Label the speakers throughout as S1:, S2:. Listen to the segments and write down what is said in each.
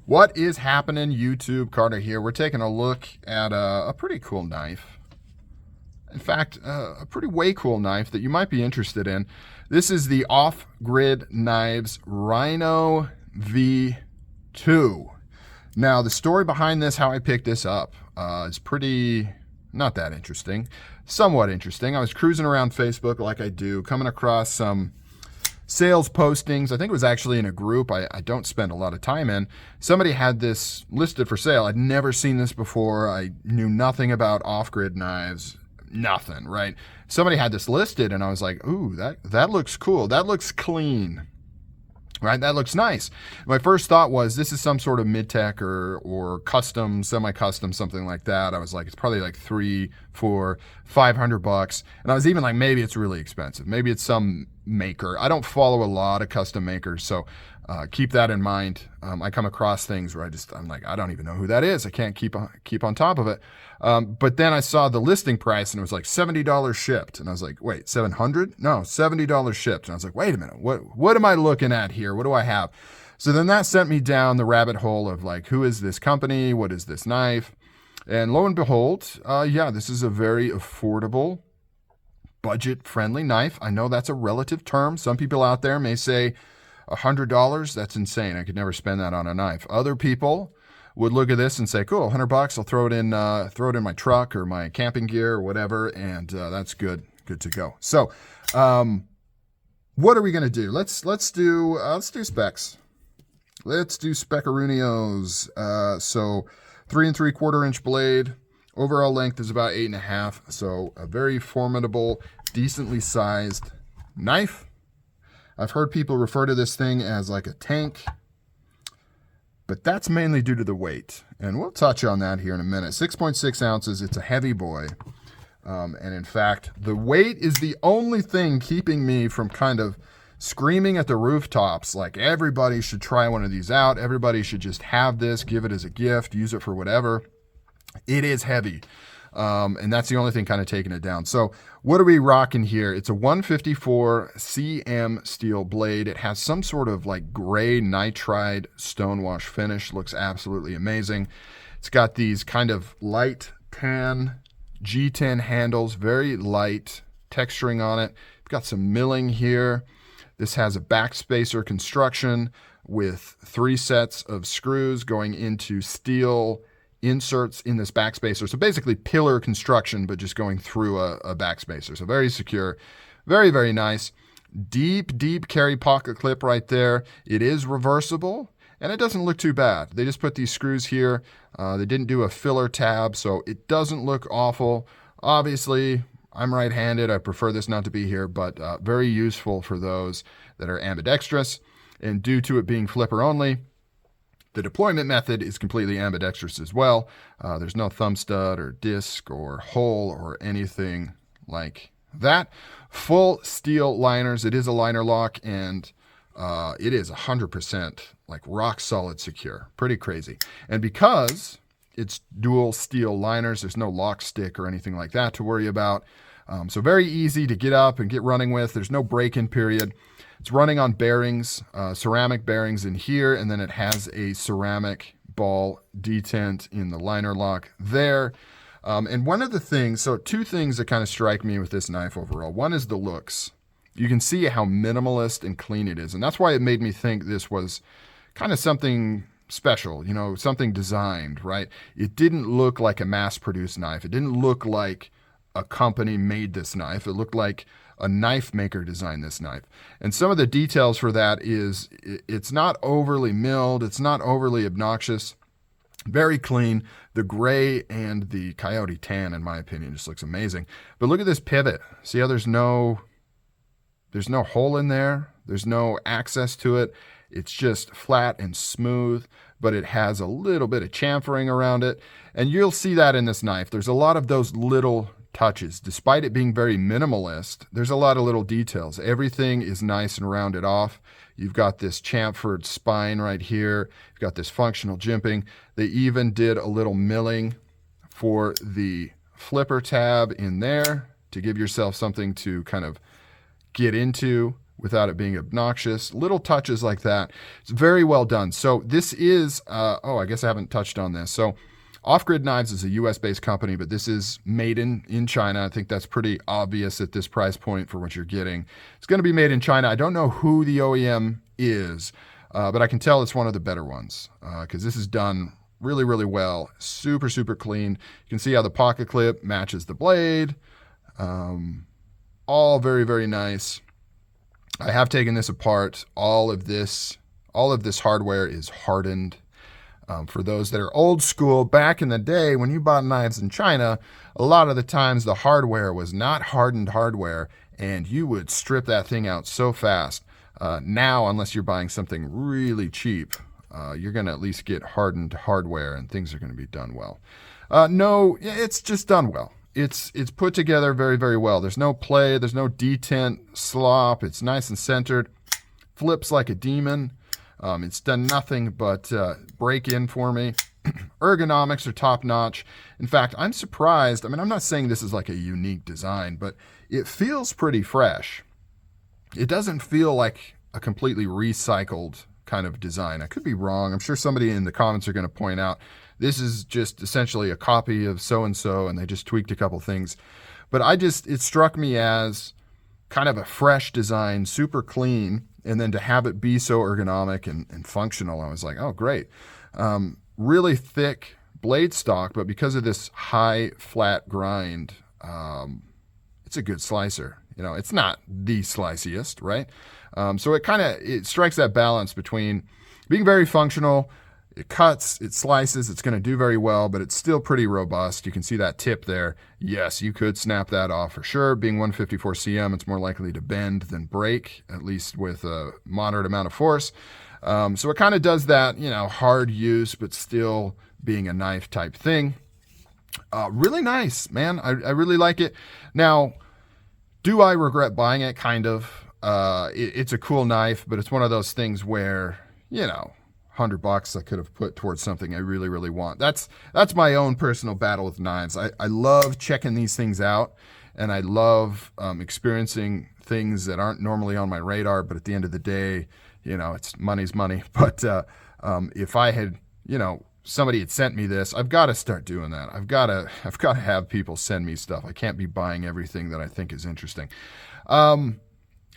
S1: What is happening, YouTube? Carter here. We're taking a look at a pretty cool knife. In fact, a pretty way cool knife that you might be interested in. This is the Off-Grid Knives Rhino V2. Now, the story behind this, how I picked this up, is pretty not that interesting. Somewhat interesting. I was cruising around Facebook like I do, coming across some sales postings. I think it was actually in a group I don't spend a lot of time in. Somebody had this listed for sale. I'd never seen this before. I knew nothing about off-grid knives, nothing, right? Somebody had this listed and I was like, ooh, that looks cool. That looks clean, right? That looks nice. My first thought was this is some sort of mid-tech or custom, semi-custom, something like that. I was like, it's probably like $300, $400, $500. And I was even like, maybe it's really expensive. Maybe it's some maker. I don't follow a lot of custom makers, so keep that in mind. I come across things where I'm like, I don't even know who that is. I can't keep on top of it. But then I saw the listing price and it was like $70 shipped, and I was like, wait, $700? No, $70 shipped. And I was like, wait a minute, what am I looking at here? What do I have? So then that sent me down the rabbit hole of like, who is this company? What is this knife? And lo and behold, yeah, this is a very affordable, budget-friendly knife. I know that's a relative term. Some people out there may say $100, that's insane. I could never spend that on a knife. Other people would look at this and say, cool, $100, I'll throw it in my truck or my camping gear or whatever, and that's good to go. So, what are we gonna do? Let's do specs. Let's do Specarunios. So 3 3/4 inch blade. Overall length is about 8.5, so a very formidable, decently sized knife. I've heard people refer to this thing as like a tank, but that's mainly due to the weight, and we'll touch on that here in a minute. 6.6 ounces, it's a heavy boy, and in fact, the weight is the only thing keeping me from kind of screaming at the rooftops like everybody should try one of these out, everybody should just have this, give it as a gift, use it for whatever. It is heavy, and that's the only thing kind of taking it down. So what are we rocking here? It's a 154 cm steel blade. It has some sort of like gray nitride stonewash finish. Looks absolutely amazing. It's got these kind of light tan G10 handles, very light texturing on it. It's got some milling here. This has a backspacer construction with 3 sets of screws going into steel inserts in this backspacer. So basically pillar construction, but just going through a backspacer. So very secure, very, very nice. Deep carry pocket clip right there. It is reversible and it doesn't look too bad. They just put these screws here. They didn't do a filler tab, so it doesn't look awful. Obviously, I'm right-handed. I prefer this not to be here, but very useful for those that are ambidextrous. And due to it being flipper only, the deployment method is completely ambidextrous as well. There's no thumb stud or disc or hole or anything like that. Full steel liners. It is a liner lock, and it is 100% like rock solid secure. Pretty crazy. And because it's dual steel liners, there's no lock stick or anything like that to worry about. So very easy to get up and get running with. There's no break-in period. It's running on bearings, ceramic bearings in here, and then it has a ceramic ball detent in the liner lock there. And one of the things, so 2 things that kind of strike me with this knife overall. One is the looks. You can see how minimalist and clean it is, and that's why it made me think this was kind of something special, something designed, right? It didn't look like a mass-produced knife. It didn't look like a company made this knife. It looked like a knife maker designed this knife. And some of the details for that is it's not overly milled. It's not overly obnoxious. Very clean. The gray and the coyote tan, in my opinion, just looks amazing. But look at this pivot. See how there's no hole in there. There's no access to it. It's just flat and smooth, but it has a little bit of chamfering around it. And you'll see that in this knife. There's a lot of those little touches. Despite it being very minimalist, there's a lot of little details. Everything is nice and rounded off. You've got this chamfered spine right here. You've got this functional jimping. They even did a little milling for the flipper tab in there to give yourself something to kind of get into without it being obnoxious. Little touches like that. It's very well done. So this is, I guess I haven't touched on this. So Off Grid Knives is a US-based company, but this is made in China. I think that's pretty obvious at this price point for what you're getting. It's going to be made in China. I don't know who the OEM is, but I can tell it's one of the better ones because this is done really, really well. Super, super clean. You can see how the pocket clip matches the blade. All very, very nice. I have taken this apart. All of this hardware is hardened. For those that are old school, back in the day when you bought knives in China, a lot of the times the hardware was not hardened hardware, and you would strip that thing out so fast. Now, unless you're buying something really cheap, you're going to at least get hardened hardware, and things are going to be done well. No, it's just done well. It's put together very, very well. There's no play. There's no detent slop. It's nice and centered. Flips like a demon. It's done nothing but break in for me. Ergonomics are top-notch. In fact, I'm surprised. I mean, I'm not saying this is like a unique design, but it feels pretty fresh. It doesn't feel like a completely recycled kind of design. I could be wrong. I'm sure somebody in the comments are going to point out this is just essentially a copy of so-and-so, and they just tweaked a couple things. But it struck me as kind of a fresh design, super clean, and then to have it be so ergonomic and functional, I was like, oh, great. Really thick blade stock, but because of this high flat grind, it's a good slicer. It's not the sliciest, right? So it strikes that balance between being very functional. It cuts, it slices, it's going to do very well, but it's still pretty robust. You can see that tip there. Yes, you could snap that off for sure. Being 154 cm, it's more likely to bend than break, at least with a moderate amount of force. So it kind of does that, hard use, but still being a knife type thing. Really nice, man. I really like it. Now, do I regret buying it? Kind of. It's a cool knife, but it's one of those things where, $100 I could have put towards something I really, really want. That's my own personal battle with knives. I love checking these things out, and I love experiencing things that aren't normally on my radar, but at the end of the day, it's money's money. But if I had, somebody had sent me this, I've got to start doing that. I've got to have people send me stuff. I can't be buying everything that I think is interesting.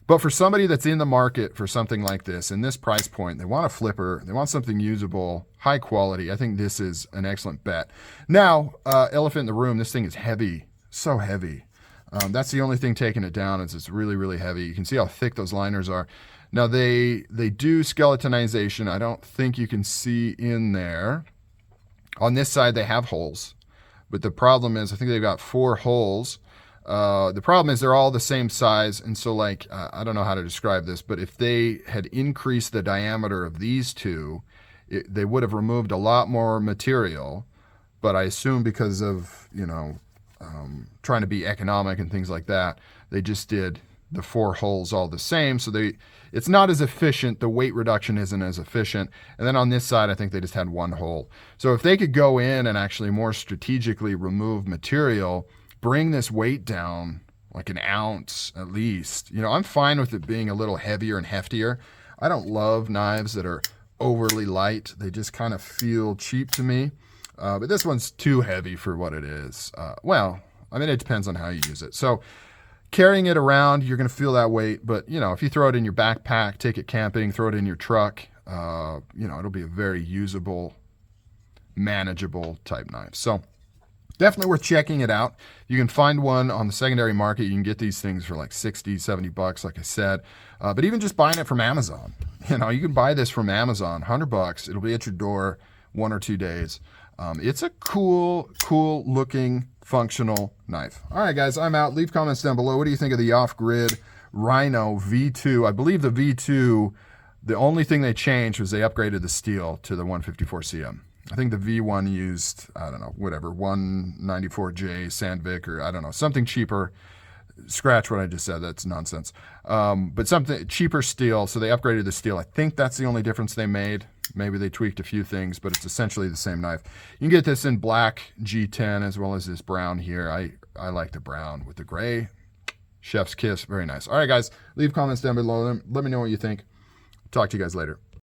S1: But for somebody that's in the market for something like this, in this price point, they want a flipper, they want something usable, high quality, I think this is an excellent bet. Now, elephant in the room, this thing is heavy, so heavy. That's the only thing taking it down is it's really, really heavy. You can see how thick those liners are. Now, they do skeletonization. I don't think you can see in there. On this side, they have holes. But the problem is, I think they've got 4 holes. The problem is they're all the same size, and so I don't know how to describe this, but if they had increased the diameter of these two, they would have removed a lot more material, but I assume because of, trying to be economic and things like that, they just did the 4 holes all the same, so it's not as efficient, the weight reduction isn't as efficient, and then on this side, I think they just had 1 hole. So if they could go in and actually more strategically remove material, bring this weight down like an ounce at least. I'm fine with it being a little heavier and heftier. I don't love knives that are overly light. They just kind of feel cheap to me. But this one's too heavy for what it is. It depends on how you use it. So carrying it around, you're going to feel that weight. But, if you throw it in your backpack, take it camping, throw it in your truck, it'll be a very usable, manageable type knife. So definitely worth checking it out. You can find one on the secondary market. You can get these things for like $60, $70, like I said. But even just buying it from Amazon, you can buy this from Amazon, $100. It'll be at your door 1 or 2 days. It's a cool looking, functional knife. All right, guys, I'm out. Leave comments down below. What do you think of the off-grid Rhino V2? I believe the V2, the only thing they changed was they upgraded the steel to the 154 cm. I think the V1 used, 194J Sandvik, or I don't know, something cheaper. Scratch what I just said, that's nonsense. But something cheaper steel, so they upgraded the steel. I think that's the only difference they made. Maybe they tweaked a few things, but it's essentially the same knife. You can get this in black G10 as well as this brown here. I like the brown with the gray. Chef's kiss. Very nice. All right, guys. Leave comments down below. Let me know what you think. Talk to you guys later.